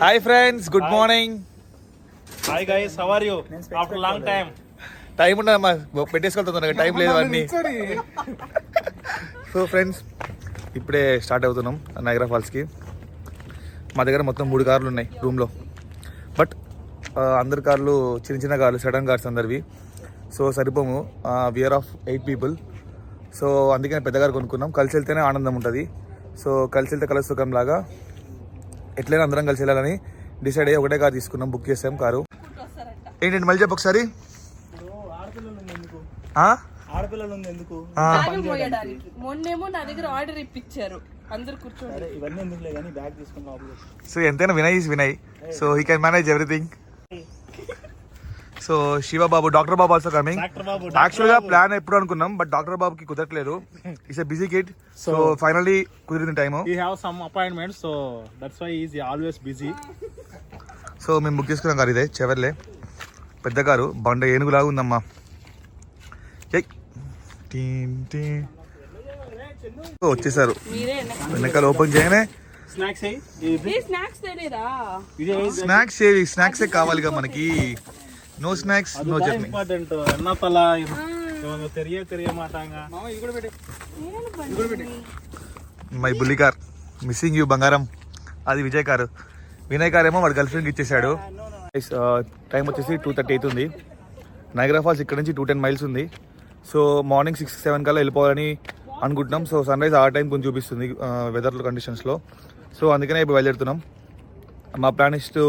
Hi friends, good morning. Hi guys, how are you after long time? Time ఉండదమ్మా, పెట్టేసుకెళ్తున్నాను, time లేదు అన్నీ. So friends, ఇప్పుడే start అవుతున్నాం నైగ్రా ఫాల్స్కి. మా దగ్గర మొత్తం 3 కార్లు ఉన్నాయి రూమ్లో. బట్ అందరి కార్లు చిన్న చిన్న కార్లు, సడన్ కార్స్ అందరివి. సో సరిపోము, వీఆర్ ఆఫ్ 8 పీపుల్. సో అందుకని పెద్ద కారు కొనుక్కున్నాం. కలిసి వెళ్తేనే ఆనందం ఉంటుంది. సో కలిసి వెళ్తే కల సుఖం లాగా ఎట్లయినా అందరం కలిసి వెళ్ళాలని డిసైడ్ అయ్యి ఒకటే కారు తీసుకున్నాం, బుక్ చేసాం కారు. ఏంటంటే మళ్ళీ చెప్పు ఒకసారి. ఆడపిల్లలు ఎందుకు? మొన్నేమో నా దగ్గర ఆర్డర్ ఇప్పించారు, అందరు కూర్చోండి. ఇవన్నీ ఎందుకులే కానీ బ్యాగ్ తీసుకున్నాం. సో ఎంతైనా Vinay is Vinay, so he can manage everything. So Shivababu, doctor Babu also coming. Actual గా ప్లాన్ ఎప్పుడు అనుకున్నాం, బట్ డాక్టర్ బాబుకి కుదరట్లేదు. It's a busy kid. So finally కుదిరింది time. He have some appointments, so that's why he is always busy. So మేము book చేసుకున్నాం car, ఇదే Chevrolet పెద్ద కారు, బండ ఏనుగులాగా ఉందమ్మా. వచ్చేసారు, వెనకాల ఓపెన్ చేయగానే స్నాక్స్ ఏవి? స్నాక్సే కావాలిగా మనకి. No snacks no chutney. My బుల్లి కార్ మిస్సింగ్ యూ బంగారం. అది విజయ్ కారు. వినయ్ కార్ ఏమో వాడు గర్ల్ ఫ్రెండ్కి ఇచ్చేసాడు. టైం వచ్చేసి 2:30 అవుతుంది. నైగ్రా ఫాల్స్ ఇక్కడ నుంచి 210 మైల్స్ ఉంది. సో మార్నింగ్ 6-7 కల్లా వెళ్ళిపోవాలని అనుకుంటున్నాం. సో సన్ రైజ్ ఆ టైం కొంచెం చూపిస్తుంది వెదర్ కండిషన్స్లో. సో అందుకనే ఇప్పుడు బయలుదేరుతున్నాం. మా ప్లాన్ ఇస్ టు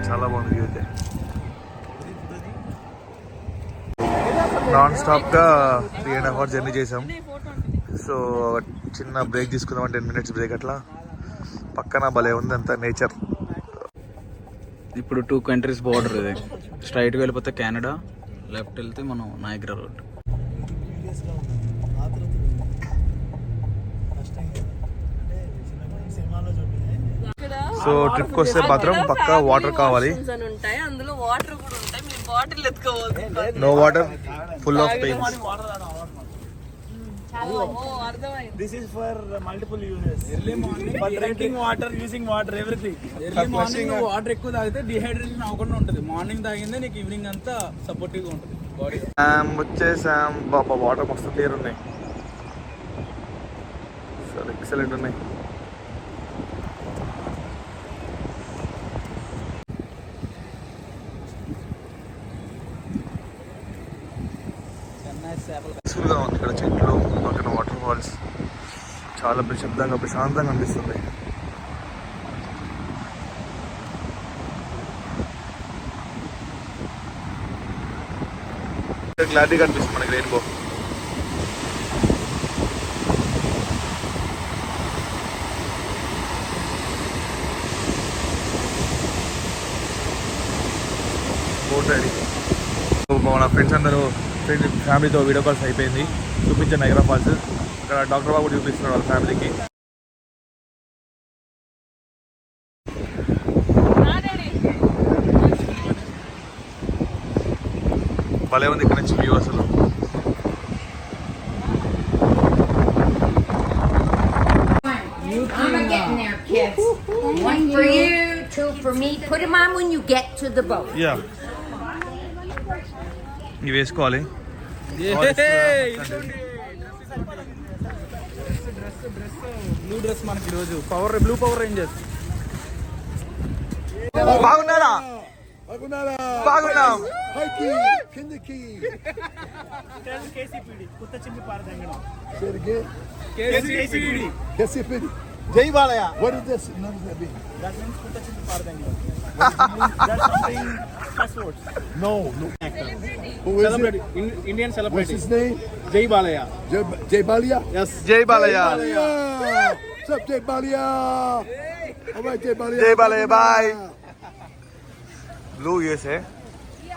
చాలా బాగుంది వ్యూ అయితే. నాన్ స్టాప్గా 3.5 hours జర్నీ చేసాం. సో చిన్న బ్రేక్ తీసుకుందాం, 10 minutes బ్రేక్. అట్లా పక్కన భలే ఉంది అంత నేచర్. ఇప్పుడు 2 countries బోర్డర్. ఇది స్ట్రైట్గా వెళ్ళిపోతే కెనడా, లెఫ్ట్ వెళ్తే మనం నైగ్రా రోడ్. సో ట్రిప్కి వస్తే మాత్రం పక్కా వాటర్ కావాలి. అందులో వాటర్ కూడా ఉంటాయి, మీరు బాటిల్ ఎత్తుకోవాలి. No water, full of pains. This is for multiple uses. Early morning for drinking water, using water, everything. Early morning water ఎక్కువ తాగితే డిహైడ్రేషన్ అవ్వకుండా ఉంటుంది. మార్నింగ్ తాగిందే నీకు ఈవినింగ్ అంతా సపోర్టివ్ గా ఉంటుంది బాడీ. వచ్చేసాం బాబా. వాటర్ మస్తు క్లియర్ ఉన్నాయి, సార్ ఎక్సలెంట్ ఉన్నాయి. పీస్ఫుల్గా ఉంది ఇక్కడ, చెట్లు పక్కన వాటర్ ఫాల్స్. చాలా ప్రశాంతంగా అనిపిస్తుంది. క్లారిటీగా అనిపిస్తుంది మనకి రెయిన్బో. మన ఫ్రెండ్స్ అందరూ ఫ్యామిలీతో వీడియో కాల్స్ అయిపోయింది. చూపించాను నైగ్రా ఫాల్స్. ఇక్కడ డాక్టర్ బాబు చూపిస్తున్నాడు వాళ్ళ ఫ్యామిలీకి. భలే ఉంది ఇక్కడ నుంచి వ్యూ అసలు. I'm getting there, kids. One for you, 2 for me. Put them on when you get to the boat. Yeah. ఇవి వేసుకోవాలి. బ్లూ డ్రెస్ మనకి ఈరోజు బ్లూ పవర్ రేంజర్స్. బాగున్నారా? బాగున్నాం. జై Balayya. What is this? None of that mean? That means Kutta Chimpi Paradangilo. That's something fast words. No. Who is Celebrity. it? Indian celebrity. What's his name? Jai Balaya. Jay Balia? Yes. జై Balayya. What's up, Jay Balia? All right, Jay Balia. జై Balayya, bye. Blue USA,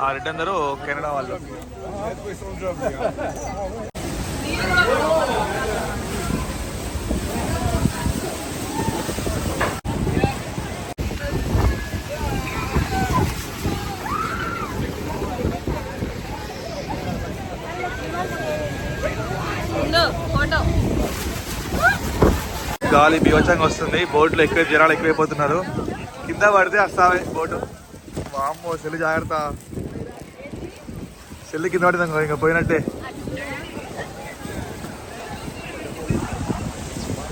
ఆ red అందరూ Canada వాళ్ళు. గాలి బీవచ్చంగా వస్తుంది. బోట్లో ఎక్కువ జనాలు ఎక్కువైపోతున్నారు. కింద పడితే వస్తావే బోటు. వామ్మో సెల్లు జాగ్రత్త, సెల్లు కింద పడితే ఇంకా పోయినట్టే.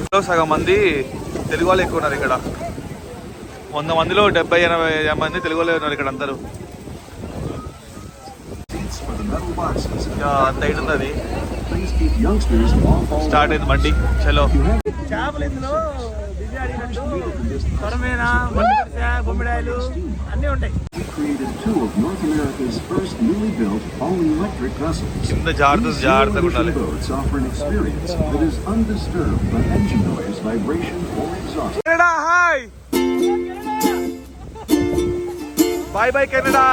ఇంట్లో సగం మంది తెలుగు వాళ్ళు ఎక్కువ ఉన్నారు ఇక్కడ. 100 మందిలో 70-80 మంది తెలుగు వాళ్ళే ఉన్నారు ఇక్కడ అందరూ. అంత హైట్ ఉంది అది. స్టార్ట్ అయింది బండి. చలో. చేపలు ఇందులో దివ్య అడిగినట్టు కొరమేన, బొమ్మిడాయలు అన్నీ ఉంటాయి. కింద జాగ్రత్తగా ఉండాలి. Canada hi, bye bye Canada.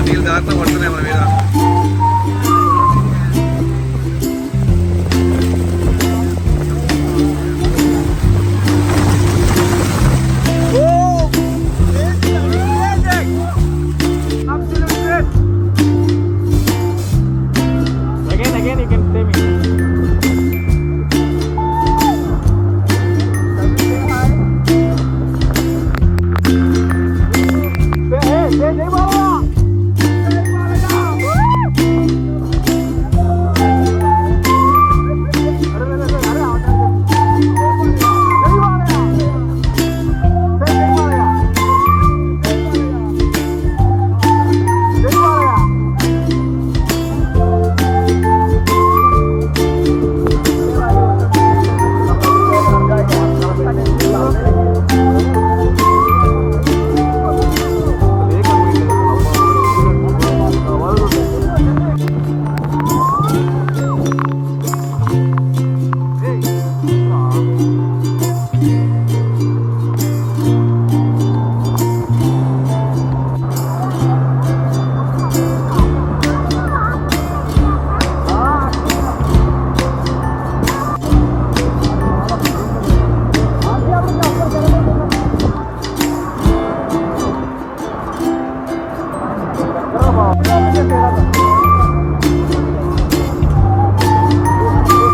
నీళ్ళు దాంట్లో పడుతున్నాయి మన మీద. Again you can say me.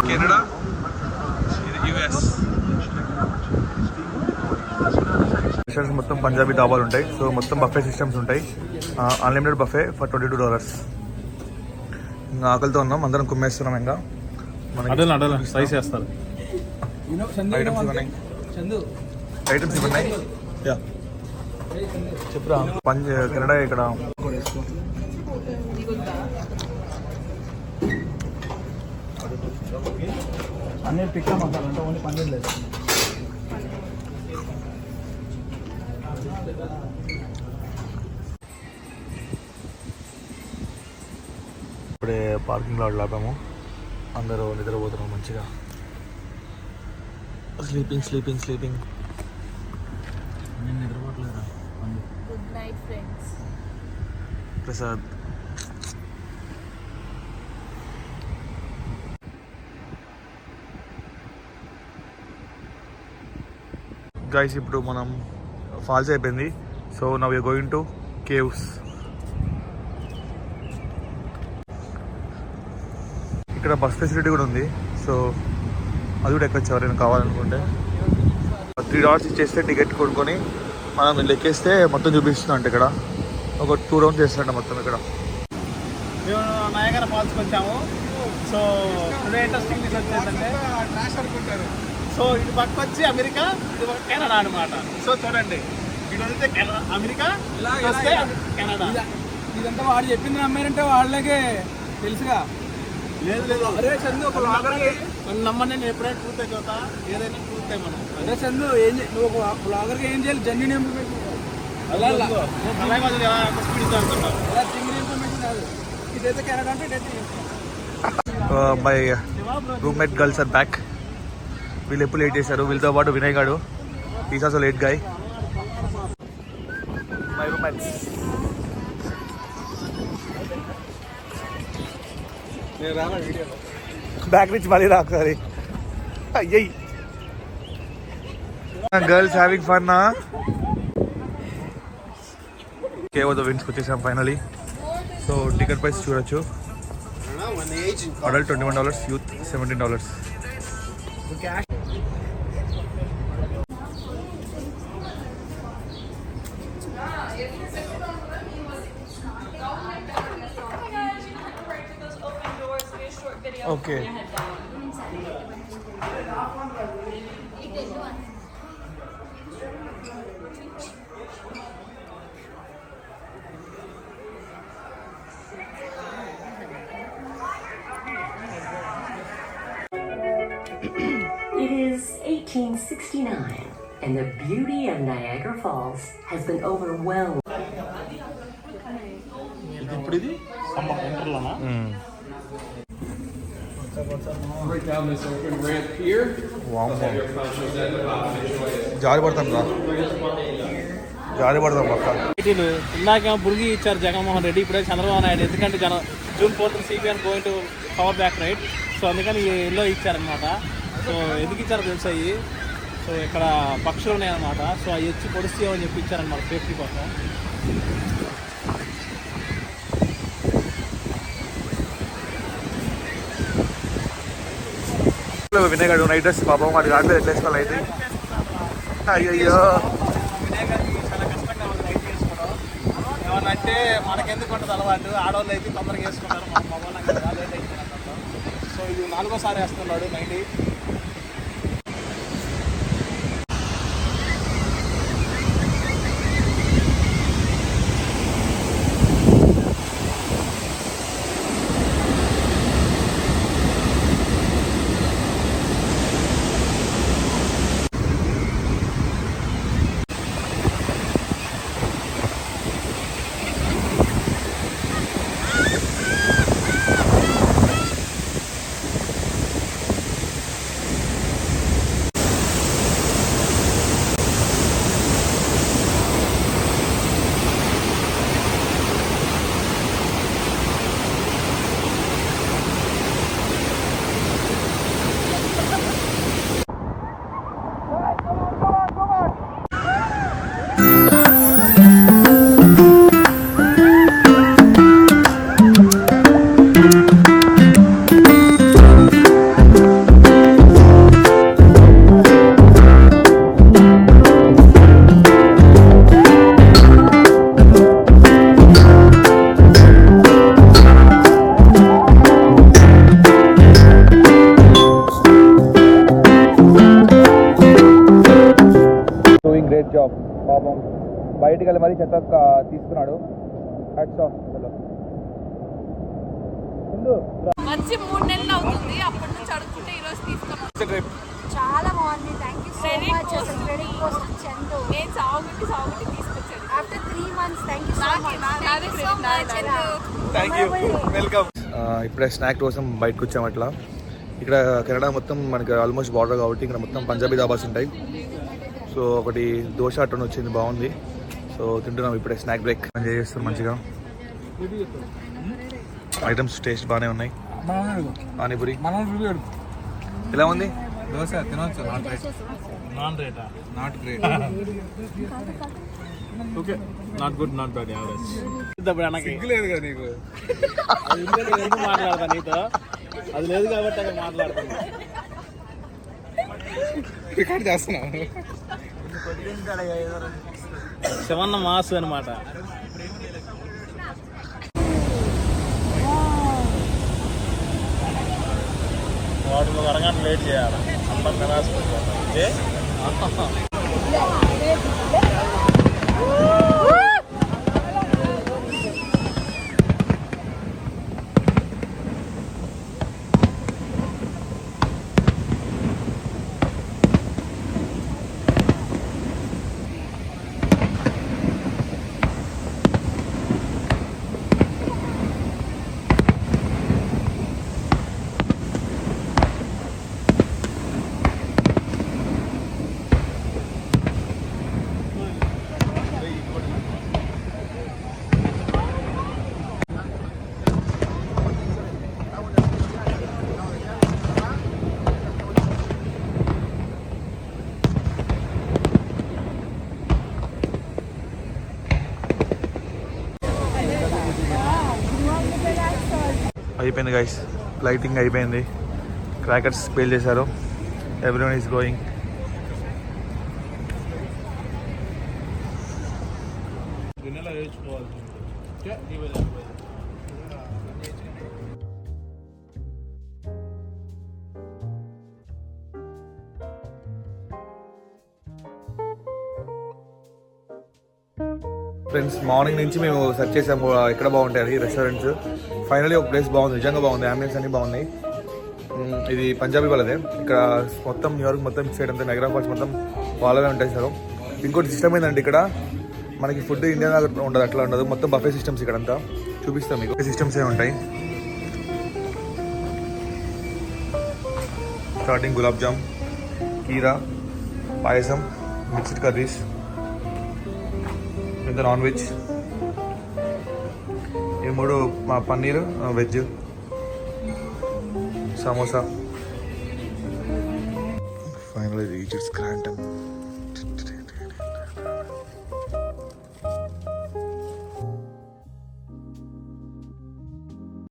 Canada, ఇది యుఎస్. రెస్టారెంట్స్ మొత్తం పంజాబీ డాబాలు ఉంటాయి. సో మొత్తం బఫే సిస్టమ్స్ ఉంటాయి. Unlimited buffet for $22. ఇంకా ఆకలితో ఉన్నాం, అందరం కుమ్మేస్తున్నాం. ఇంకా మనకి సైజ్ చేస్తారు. ఐటమ్స్ ఇవ్వన్నాయి. ఐటమ్స్ ఇవ్వన్నాయి. చెప్పురా. కెనడా ఇక్కడ పన్నీర్ టిక్కా మసాలా అంటే ఓన్లీ పన్నీర్ లేదు. ఇప్పుడే పార్కింగ్ లాట్ లాపాము. అందరూ నిద్రపోతున్నాం మంచిగా. స్లీపింగ్. నేను నిద్రపోవట్లేదా? Good night friends. Prasad. Guys ఇప్పుడు మనం ఫాల్స్ అయిపోయింది. So now you going to caves. ఇక్కడ బస్ ఫెసిలిటీ కూడా ఉంది. సో అది కూడా ఎక్కొచ్చు ఎవరైనా కావాలనుకుంటే. $3 ఇచ్చేస్తే టికెట్ కొనుక్కొని మనం లెక్కేస్తే మొత్తం చూపిస్తుందంట. ఇక్కడ ఒక 2 రౌండ్స్ చేస్తారంట మొత్తం ఇక్కడ. మేము నయాగరా ఫాల్స్కి వచ్చాము. సో టుడే ఇంట్రెస్టింగ్ న్యూస్ వచ్చేసంటే సో ఇటు పక్క వచ్చి అమెరికా, ఇటు పక్క కెనడా అనమాట. సో చూడండి, ఇటు వస్తే అమెరికా, వస్తే కెనడా. ఇదంతా వాడు చెప్పింది నమ్మారంటే వాళ్ళకే తెలుసుగా. లేదు అరే చందు, ఒక బ్లాగర్కి నమ్మని నేను ఎప్పుడైనా ట్రూత్ అయిపోతా, ఏదైనా ట్రూత్ మనం. అదే చందు, నువ్వు ఒక బ్లాగర్కి ఏం చేయాలి? Genuine information. అలాగే స్పీడ్ జరుగుతుంటాం. అలా జెన్యూన్ ఇన్ఫర్మేషన్ కాదు. ఇదైతే కెనడా అంటే ఇదైతే my roommate girls are back. వీళ్ళు ఎప్పుడు లేట్ చేశారు. వీళ్ళతో పాటు వినయ్ గాడు, is also late guy. My roommates. Back నుంచి మళ్ళీ రా ఒకసారి. అయ్యయ్ girls having fun. Cave of the winds వచ్చేసాం ఫైనలీ. సో టికెట్ ప్రైస్ చూడొచ్చు. Adult $21, youth $17. Okay It is 1869, and the beauty of Niagara Falls has been overwhelmed. జారి పడతాం రా, జారి పడతాం పక్క. ఇందాక బుర్గి ఇచ్చారు జగన్మోహన్ రెడ్డి, ఇప్పుడే చంద్రబాబు నాయుడు. ఎందుకంటే June 4th CBN going to power back right. So అందుకని ఎల్లో ఇచ్చారనమాట. సో ఎందుకు ఇచ్చారో తెలుసా అయ్యి. సో ఇక్కడ పక్షులు ఉన్నాయన్నమాట. సో అవి వచ్చి పొడుస్తాయని చెప్పి ఇచ్చారనమాట సేఫ్టీ కోసం. వినయ్ గారు నైట్ డ్రెస్ పాపం వాడి దాంట్లో ఎట్లా వేసుకోవాలి అయితే. అయ్యయ్యో చాలా కష్టంగా ఉంది నైట్ వేసుకోవడం. ఏమనంటే మనకెందుకు ఉంటుంది అలవాటు, ఆడవాళ్ళు అయితే తొందరగా వేసుకుంటారు, మా మగవాళ్ళకి లేట్ అయిపోయింది. సో ఇది 4వ సారి వేస్తున్నాడు నైట్. గ్రేట్ జాబ్ పాపం. బయటికి వెళ్ళి మరీ చెత్త తీస్తున్నాడు. హ్యాట్స్ ఆఫ్ అసలు. వచ్చి 3 నెలలు అవుతుంది, అప్పటి నుంచి అడుగుతుంటే ఈరోజు తీసుకున్నాను. చాలా బాగుంది. Thank you so much. అసలు క్రెడిట్ పోస్ట్ చందు నేను సాగుబట్టి తీసుకొచ్చాను. After 3 months. Thank you so much. Thank you, welcome. ఇప్పుడే స్నాక్ కోసం బయటకు వచ్చాం. అట్లా ఇక్కడ కెనడా మొత్తం మనకి ఆల్మోస్ట్ బార్డర్ కాబట్టి ఇక్కడ మొత్తం పంజాబీ దాబాస్ ఉంటాయి. సో ఒకటి దోశ అట్టని వచ్చింది, బాగుంది. సో తింటున్నాం ఇప్పుడే, స్నాక్ బ్రేక్ ఎంజాయ్ చేస్తాం మంచిగా. ఐటమ్స్ టేస్ట్ బాగానే ఉన్నాయి. పానీపూరి ఎలా ఉంది? దోశ తినవచ్చు. నాన్ రేటా? Not great. Okay, not good, not bad, average. సిగ్గులేదు కదా నీకు? ఎందుకు మాట్లాడతా నీతో? అది లేదు కాబట్టి అక్కడ మాట్లాడుతున్నా. రికార్డ్ చేస్తున్నావు. శివన్న మాసు అనమాట. వాడు 1 అరగంట లేట్ చేయాలి. అందరు నిరాశపడిపోతారు. అయిపోయింది గైస్, లైటింగ్ అయిపోయింది, క్రాకర్స్ పేల్ చేశారు, everyone is going. Friends, morning నుంచి మేము సెర్చ్ చేసాము ఎక్కడ బాగుంటాయి రెస్టారెంట్స్. ఫైనల్లీ ఒక ప్లేస్ బాగుంది, నిజంగా బాగుంది, అంబియన్స్ అన్ని బాగున్నాయి. ఇది పంజాబీ వాళ్ళదే. ఇక్కడ మొత్తం న్యూయార్క్ మొత్తం ఇటు సైడ్ అంతా నైగ్రా ఫాల్స్ మొత్తం వాళ్ళవే ఉంటాయి సార్. ఇంకోటి సిస్టమ్ ఏంటంటే ఇక్కడ మనకి ఫుడ్ ఇండియన్ ఉండదు, అట్లా ఉండదు, మొత్తం బఫే సిస్టమ్స్ ఇక్కడంతా. చూపిస్తాం మీకు సిస్టమ్స్ ఏ ఉంటాయి. స్టార్టింగ్ గులాబ్ జామ్, కీరా, పాయసం, మిక్స్డ్ కర్రీస్, ఇంత నాన్ వెజ్, ఈ మూడు మా paneer veg, samosa. Finally reached స్క్రాంటన్.